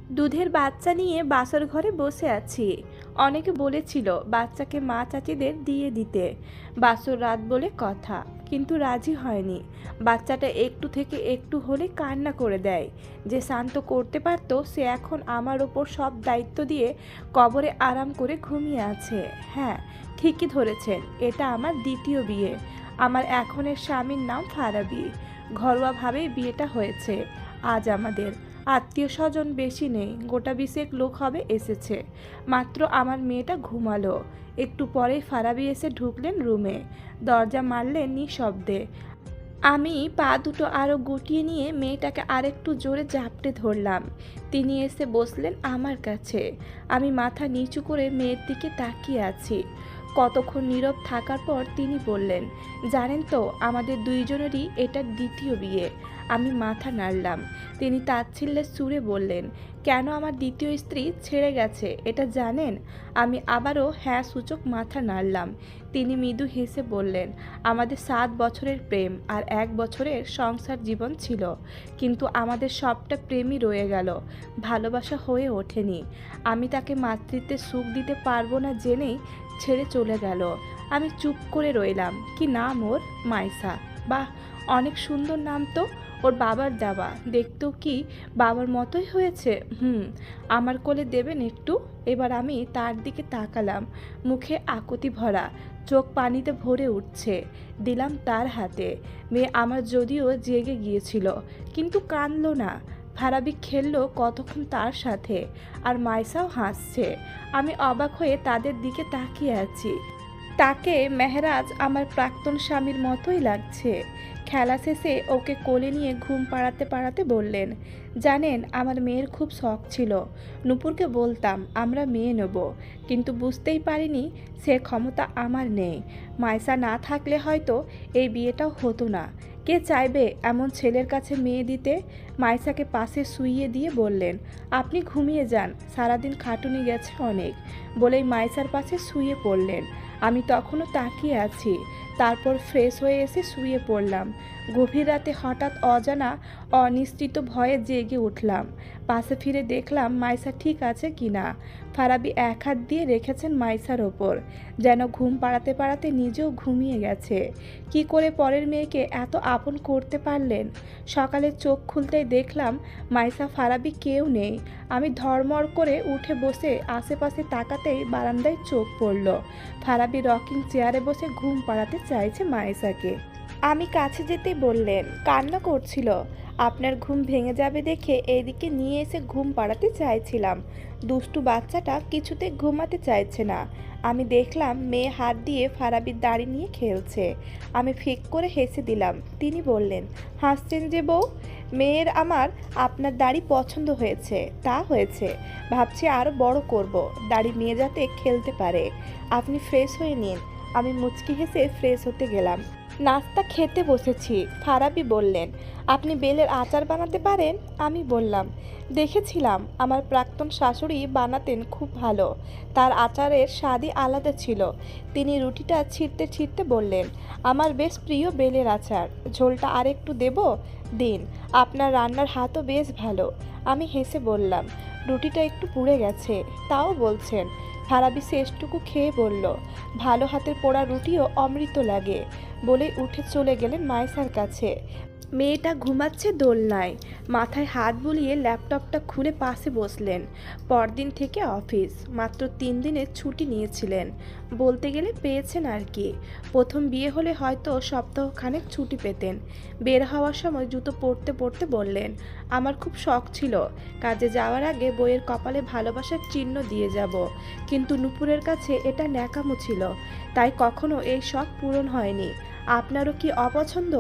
দুধের বাচ্চা নিয়ে বাসর ঘরে বসে আছি। অনেকে বলেছিল বাচ্চাকে মা চাচিদের দিয়ে দিতে, বাসর রাত বলে কথা, কিন্তু রাজি হয়নি। বাচ্চাটা একটু থেকে একটু হলে কান্না করে দেয়। যে শান্ত করতে পারত সে এখন আমার ওপর সব দায়িত্ব দিয়ে কবরে আরাম করে ঘুমিয়ে আছে। হ্যাঁ, ঠিকই ধরেছেন, এটা আমার দ্বিতীয় বিয়ে। আমার এখনের স্বামীর নাম ফারাবি। ঘরোয়াভাবেই বিয়েটা হয়েছে। আজ আমাদের আত্মীয় স্বজন বেশি নেই, গোটা 20 লোক হবে এসেছে। মাত্র আমার মেয়েটা ঘুমালো। একটু পরেই ফারাবি এসে ঢুকলেন রুমে। দরজা মারলেন নিঃশব্দে। আমি পা দুটো আরও গুটিয়ে নিয়ে মেয়েটাকে আরেকটু জোরে জাপটে ধরলাম। তিনি এসে বসলেন আমার কাছে। আমি মাথা নিচু করে মেয়ের দিকে তাকিয়ে আছি। কতক্ষণ নীরব থাকার পর তিনি বললেন, জানেন তো আমাদের দুইজনেরই এটা দ্বিতীয় বিয়ে। আমি মাথা নাড়লাম। তিনি তাচ্ছিল্যের সুরে বললেন, কেন আমার দ্বিতীয় স্ত্রী ছেড়ে গেছে এটা জানেন? আমি আবারও হ্যাঁ সূচক মাথা নাড়লাম। তিনি মৃদু হেসে বললেন, আমাদের 7 বছরের প্রেম আর 1 বছরের সংসার জীবন ছিল, কিন্তু আমাদের সবটা প্রেমই রয়ে গেল, ভালোবাসা হয়ে ওঠেনি। আমি তাকে মাতৃত্বের সুখ দিতে পারবো না জেনেই ছেড়ে চলে গেল। আমি চুপ করে রইলাম। কি নাম ওর? মাইসা। বাহ, অনেক সুন্দর নাম তো। ওর বাবার দেওয়া, দেখতেও কি বাবার মতোই হয়েছে। আমার কোলে দেবেন একটু? এবার আমি তার দিকে তাকালাম। মুখে আকুতি ভরা, চোখ পানিতে ভরে উঠছে। দিলাম তার হাতে। মেয়ে আমার যদিও জেগে গিয়েছিল, কিন্তু কাঁদল না। ফারাবি খেললো কতক্ষণ তার সাথে, আর মাইসাও হাসছে। আমি অবাক হয়ে তাদের দিকে তাকিয়ে আছি। তাকে মেহরাজ আমার প্রাক্তন স্বামীর মতোই লাগছে। খেলা শেষে ওকে কোলে নিয়ে ঘুম পাড়াতে পাড়াতে বললেন, জানেন আমার মেয়ের খুব শখ ছিল। নূপুরকে বলতাম আমরা মেয়ে নেব, কিন্তু বুঝতেই পারিনি সে ক্ষমতা আমার নেই। মাইসা না থাকলে হয়তো এই বিয়েটাও হতো না। কে চাইবে এমন ছেলের কাছে মেয়ে দিতে? মাইসাকে পাশে শুইয়ে দিয়ে বললেন, আপনি ঘুমিয়ে যান, সারাদিন খাটুনি গেছে অনেক, বলেই মাইসার পাশে শুয়ে পড়লেন। আমি তখনও তাকিয়ে আছি। তারপর ফ্রেশ হয়ে এসে শুয়ে পড়লাম। গভীর রাতে হঠাৎ অজানা অনিশ্চিত ভয়ে জেগে উঠলাম। পাশে ফিরে দেখলাম মাইসা ঠিক আছে কিনা। ফারাবি এক হাত দিয়ে রেখেছেন মাইসার ওপর, যেন ঘুম পাড়াতে পাড়াতে নিজেও ঘুমিয়ে গেছে। কি করে পরের মেয়েকে এত আপন করতে পারলেন? সকালে চোখ খুলতেই দেখলাম মাইসা ফারাবি কেউ নেই। আমি ধড়মড় করে উঠে বসে আশেপাশে তাকাতেই বারান্দায় চোখ পড়ল। ফারাবি রকিং চেয়ারে বসে ঘুম পাড়াতে চাইছে মাইসাকে। আমি কাছে যেতেই বললেন, কান্না করছিল। আপনার ঘুম ভেঙে যাবে দেখে এইদিকে নিয়ে এসে ঘুম পাড়াতে চাইছিলাম। দুষ্টু বাচ্চাটা কিছুতে ঘুমাতে চাইছে না। আমি দেখলাম মেয়ে হাত দিয়ে ফারাবির দাড়ি নিয়ে খেলছে। আমি ফিক করে হেসে দিলাম। তিনি বললেন, হাসছেন যে বউ? মেয়ের আমার আপনার দাড়ি পছন্দ হয়েছে। তা হয়েছে, ভাবছি আরও বড় করব, দাড়ি মেয়ে যাতে খেলতে পারে। আপনি ফ্রেশ হয়ে নিন। আমি মুচকি হেসে ফ্রেশ হতে গেলাম। নাস্তা খেতে বসেছি। ফারাবি বললেন, আপনি বেলের আচার বানাতে পারেন? আমি বললাম, দেখেছিলাম আমার প্রাক্তন শাশুড়ি বানাতেন, খুব ভালো। তার আচারের স্বাদই আলাদা ছিল। তিনি রুটিটা ছিঁড়তে ছিঁড়তে বললেন, আমার বেশ প্রিয় বেলের আচার, ঝোলটা আরেকটু দেব? দিন, আপনার রান্নার হাতও বেশ ভালো। আমি হেসে বললাম, রুটিটা একটু পুড়ে গেছে, তাও বলছেন? ফারাবি শেষটুকু খেয়ে বলল, ভালো হাতের পোড়া রুটিও অমৃত লাগে, বলে উঠে চলে গেলেন মাইসার কাছে। মেয়েটা ঘুমাচ্ছে দোলনায়। মাথায় হাত বুলিয়ে ল্যাপটপটা খুলে পাশে বসলেন। পরদিন থেকে অফিস। মাত্র 3 দিনের ছুটি নিয়েছিলেন। বলতে গেলে পেয়েছেন আর কি। প্রথম বিয়ে হলে হয়তো সপ্তাহখানেক ছুটি পেতেন। বের হওয়ার সময় জুতো পরতে পরতে বললেন, আমার খুব শখ ছিল কাজে যাওয়ার আগে বইয়ের কপালে ভালোবাসার চিহ্ন দিয়ে যাব, কিন্তু নূপুরের কাছে এটা ন্যাকামো ছিল, তাই কখনো এই শখ পূরণ হয়নি। আপনারও কি অপছন্দ?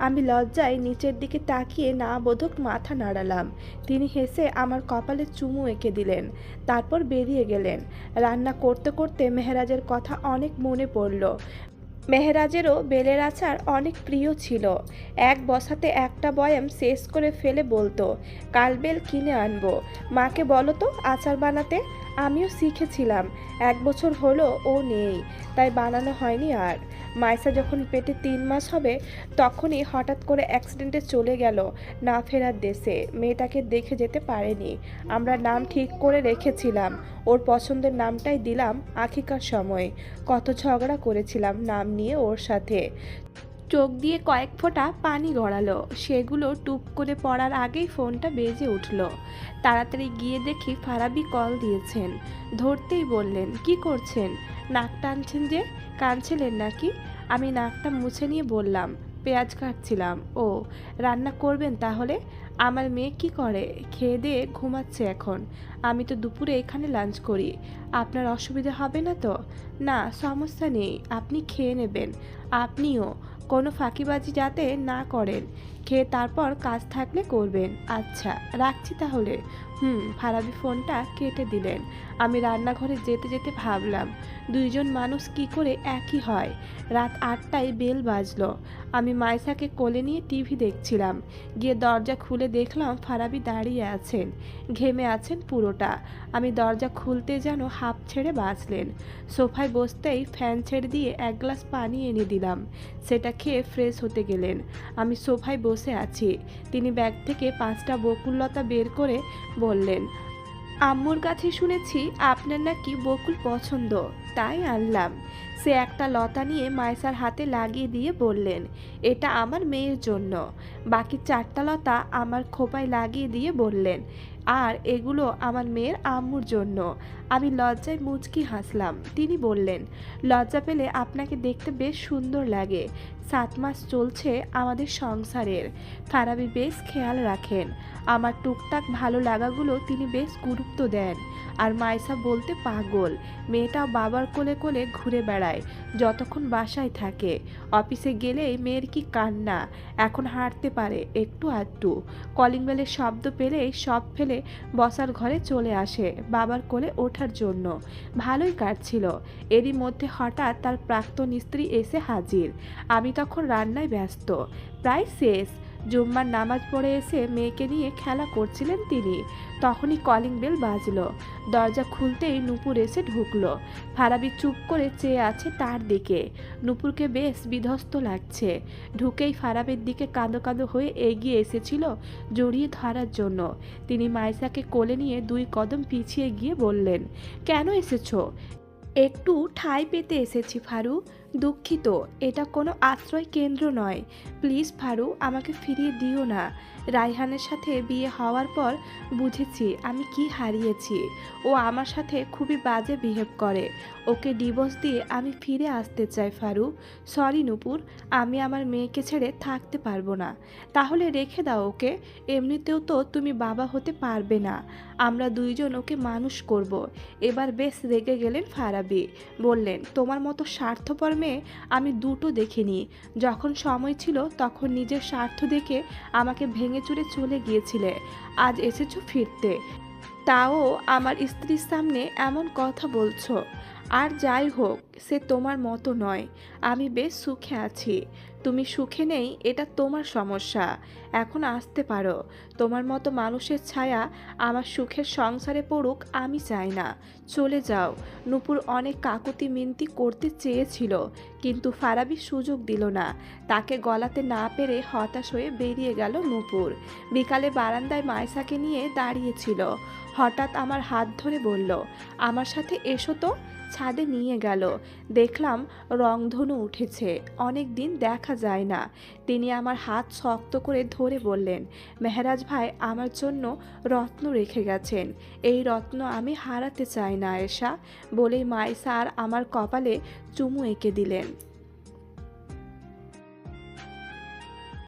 আমি লজ্জায় নিচের দিকে তাকিয়ে না বোধক মাথা নাড়ালাম। তিনি হেসে আমার কপালে চুমু এঁকে দিলেন, তারপর বেরিয়ে গেলেন। রান্না করতে করতে মেহরাজের কথা অনেক মনে পড়ল। মেহরাজেরও বেলের আচার অনেক প্রিয় ছিল। এক বসাতে একটা বয়াম শেষ করে ফেলে বলতো, কাল বেল কিনে আনবো, মাকে বলো তো আচার বানাতে। আমিও শিখেছিলাম, 1 বছর হলো ও নেই, তাই বানানো হয়নি আর। মাইসা যখন পেটে 3 মাস হবে তখনই হঠাৎ করে অ্যাক্সিডেন্টে চলে গেল না ফেরার দেশে। মেয়েটাকে দেখে যেতে পারেনি। আমরা নাম ঠিক করে রেখেছিলাম, ওর পছন্দের নামটাই দিলাম। আকিকার সময় কত ঝগড়া করেছিলাম নাম নিয়ে ওর সাথে। চোখ দিয়ে কয়েক ফোঁটা পানি গড়ালো, সেগুলো টুপ করে পড়ার আগেই ফোনটা বেজে উঠল। তাড়াতাড়ি গিয়ে দেখি ফারাবি কল দিয়েছেন। ধরতেই বললেন, কি করছেন? নাক টানছেন যে, কাঁদছিলেন নাকি? আমি নাকটা মুছে নিয়ে বললাম, পেঁয়াজ কাটছিলাম। ও, রান্না করবেন তাহলে? আমার মেয়ে কি করে? খেয়ে দিয়ে ঘুমাচ্ছে এখন। আমি তো দুপুরে এখানে লাঞ্চ করি। আপনার অসুবিধা হবে না তো? না, সমস্যা নেই, আপনি খেয়ে নেবেন। আপনিও কোনো ফাঁকিবাজি যাতে না করেন। খেয়ে তারপর কাজ থাকলে করবেন। আচ্ছা, রাখছি তাহলে। ফারাবি ফোনটা কেটে দিলেন। আমি রান্নাঘরে যেতে যেতে ভাবলাম, দুইজন মানুষ কি করে একই হয়। রাত 8টায় বেল বাজলো। আমি মাইসাকে কোলে নিয়ে টিভি দেখছিলাম। গিয়ে দরজা খুলে দেখলাম ফারাবি দাঁড়িয়ে আছেন, ঘেমে আছেন পুরোটা। আমি দরজা খুলতে যেন হাঁপ ছেড়ে বাঁচলেন। সোফায় বসতেই ফ্যান ছেড়ে দিয়ে 1 গ্লাস পানি এনে দিলাম। সেটা খেয়ে ফ্রেশ হতে গেলেন। আমি সোফায় বসে আছি। তিনি ব্যাগ থেকে 5টা বকুললতা বের করে বললেন, আম্মুর কাছে শুনেছি আপনার নাকি বকুল পছন্দ, তাই আনলাম। সে একটা লতা নিয়ে মাইসার হাতে লাগিয়ে দিয়ে বললেন, এটা আমার মেয়ের জন্য। বাকি 4টা লতা আমার খোপায় লাগিয়ে দিয়ে বললেন, আর এগুলো আমার মেয়ের আম্মুর জন্য। আমি লজ্জায় মুচকি হাসলাম। তিনি বললেন, লজ্জা পেলে আপনাকে দেখতে বেশ সুন্দর লাগে। 7 মাস চলছে আমাদের সংসারের। ফারাবি বেশ খেয়াল রাখেন। আমার টুকটাক ভালো লাগাগুলো তিনি বেশ গুরুত্ব দেন। আর মাইসা বলতে পাগল। মেয়েটাও বাবার কোলে কোলে ঘুরে বেড়ায় যতক্ষণ বাসায় থাকে। অফিসে গেলেই মেয়ের কি কান্না। এখন হাঁটতে পারে একটু আধটু। কলিং বেলের শব্দ পেলেই সব ফেলে বসার ঘরে চলে আসে বাবার কোলে ওঠার জন্য। ভালোই কাটছিল। এরই মধ্যে হঠাৎ তার প্রাক্তন স্ত্রী এসে হাজির। আমি তখন রান্নায় ব্যস্ত, প্রায় শেষ। জুম্মার নামাজ পড়ে এসে মেয়েকে নিয়ে খেলা করছিলেন তিনি। তখনই কলিং বেল বাজলো। দরজা খুলতেই নূপুর এসে ঢুকলো। ফারাবি চুপ করে চেয়ে আছে তার দিকে। নূপুরকে বেশ বিধ্বস্ত লাগছে। ঢুকেই ফারাবির দিকে কাঁদো কাঁদো হয়ে এগিয়ে এসেছিল জড়িয়ে ধরার জন্য। তিনি মাইসাকে কোলে নিয়ে 2 কদম পিছিয়ে গিয়ে বললেন, কেন এসেছো? একটু ঠাঁই পেতে এসেছি ফারু। দুঃখিত, এটা কোনো আশ্রয় কেন্দ্র নয়। প্লিজ ফারু, আমাকে ফিরিয়ে দিও না। রায়হানের সাথে বিয়ে হওয়ার পর বুঝেছি আমি কি হারিয়েছি। ও আমার সাথে খুবই বাজে বিহেভ করে। ওকে ডিভোর্স দিয়ে আমি ফিরে আসতে চাই ফারু। সরি নূপুর, আমি আমার মেয়েকে ছেড়ে থাকতে পারবো না। তাহলে রেখে দাও ওকে। এমনিতেও তো তুমি বাবা হতে পারবে না। আমরা দুইজন ওকে মানুষ করব। এবার বেশ রেগে গেলেন ফারাবি। বললেন, তোমার মতো স্বার্থপর মেয়ে আমি দুটো দেখিনি। যখন সময় ছিল তখন নিজের স্বার্থ দেখে আমাকে ভেঙে চুরে চলে গিয়েছিলে। আজ এসেছো ফিরতে, তাও আমার স্ত্রীর সামনে এমন কথা বলছো। আর যাই হোক, সে তোমার মতো নয়। আমি বেশ সুখে আছি। তুমি সুখে নেই, এটা তোমার সমস্যা। এখন আসতে পারো। তোমার মতো মানুষের ছায়া আমার সুখের সংসারে পড়ুক আমি চাই না। চলে যাও। নূপুর অনেক কাকুতি মিনতি করতে চেয়েছিল, কিন্তু ফারাবি সুযোগ দিল না। তাকে গলাতে না পেরে হতাশ হয়ে বেরিয়ে গেল নূপুর। বিকালে বারান্দায় মাইসাকে নিয়ে দাঁড়িয়েছিল। হঠাৎ আমার হাত ধরে বলল, আমার সাথে এসো তো। ছাদে নিয়ে গেল। দেখলাম রংধনু উঠেছে, অনেক দিন দেখা যায় না। তিনি আমার হাত শক্ত করে ধরে বললেন, মেহরাজ ভাই আমার জন্য রত্ন রেখে গেছেন। এই রত্ন আমি হারাতে চাই না আয়েশা। বলেই মাইসা আর আমার কপালে চুমু এঁকে দিলেন।